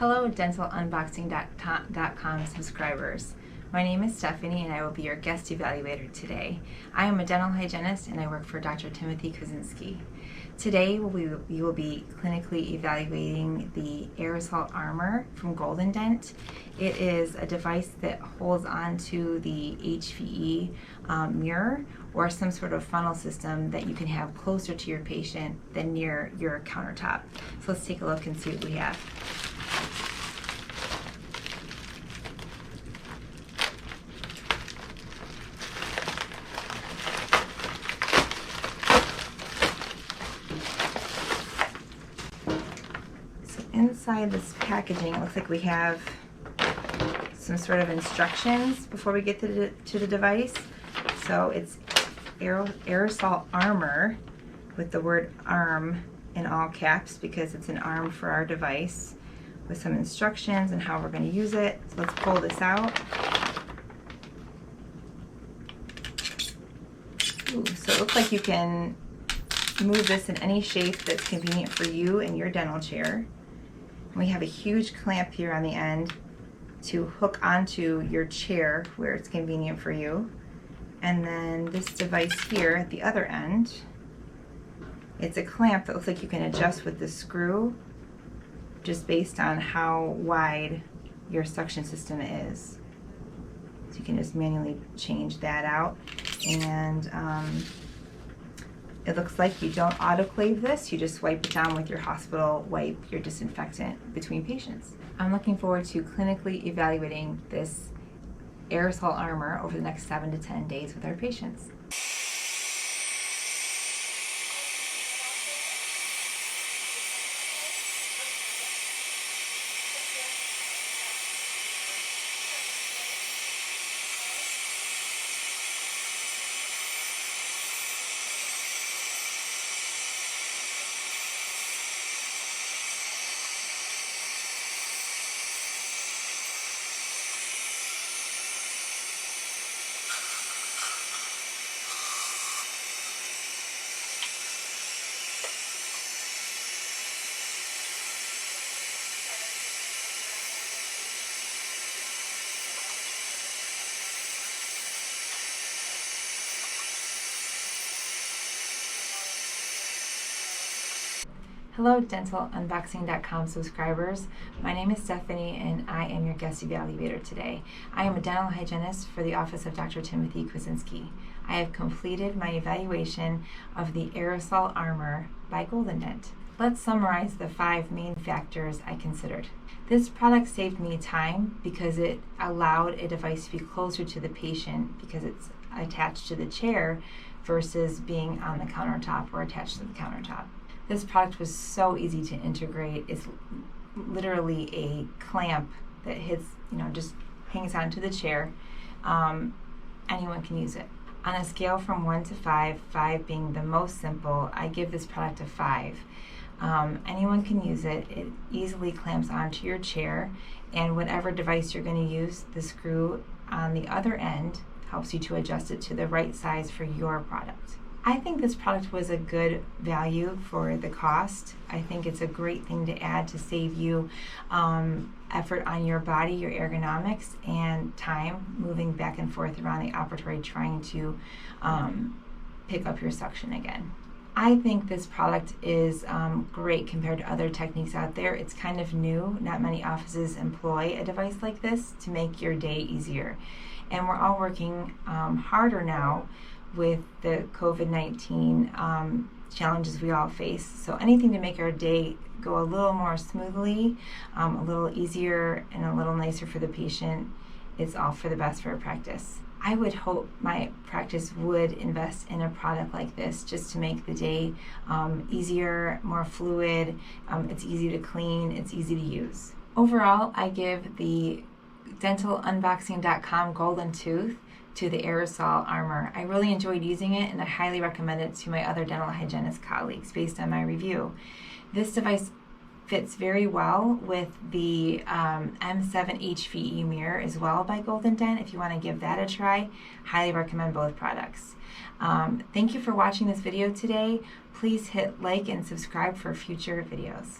Hello DentalUnboxing.com subscribers. My name is Stephanie and I will be your guest evaluator today. I am a dental hygienist and I work for Dr. Timothy Kuczynski. Today we will be clinically evaluating the AerosolARMor from GoldenDent. It is a device that holds onto the HVE mirror or some sort of funnel system that you can have closer to your patient than near your countertop. So let's take a look and see what we have. Inside this packaging, it looks like we have some sort of instructions before we get to the device. So it's AerosolARMor with the word arm in all caps because it's an arm for our device, with some instructions and how we're going to use it. So let's pull this out. Ooh, so it looks like you can move this in any shape that's convenient for you in your dental chair. We have a huge clamp here on the end to hook onto your chair where it's convenient for you. And then this device here at the other end, it's a clamp that looks like you can adjust with the screw just based on how wide your suction system is. So you can just manually change that out. And it looks like you don't autoclave this, you just wipe it down with your hospital wipe, your disinfectant between patients. I'm looking forward to clinically evaluating this AerosolARMor over the next 7 to 10 days with our patients. Hello DentalUnboxing.com subscribers. My name is Stephanie and I am your guest evaluator today. I am a dental hygienist for the office of Dr. Timothy Kuczynski. I have completed my evaluation of the AerosolARMor by GoldenDent. Let's summarize the 5 main factors I considered. This product saved me time because it allowed a device to be closer to the patient because it's attached to the chair versus being on the countertop or attached to the countertop. This product was so easy to integrate. It's literally a clamp that hits, just hangs onto the chair. Anyone can use it. On a scale from 1 to 5, 5 being the most simple, I give this product a 5. Anyone can use it. It easily clamps onto your chair, and whatever device you're going to use, the screw on the other end helps you to adjust it to the right size for your product. I think this product was a good value for the cost. I think it's a great thing to add to save you effort on your body, your ergonomics, and time moving back and forth around the operatory trying to pick up your suction again. I think this product is great compared to other techniques out there. It's kind of new. Not many offices employ a device like this to make your day easier. And we're all working harder now with the COVID-19 challenges we all face. So anything to make our day go a little more smoothly, a little easier, and a little nicer for the patient, it's all for the best for our practice. I would hope my practice would invest in a product like this just to make the day easier, more fluid, it's easy to clean, it's easy to use. Overall, I give the DentalUnboxing.com Golden Tooth to the AerosolARMor. I really enjoyed using it and I highly recommend it to my other dental hygienist colleagues based on my review. This device fits very well with the M7 HVE mirror as well by GoldenDent. If you want to give that a try, highly recommend both products. Thank you for watching this video today. Please hit like and subscribe for future videos.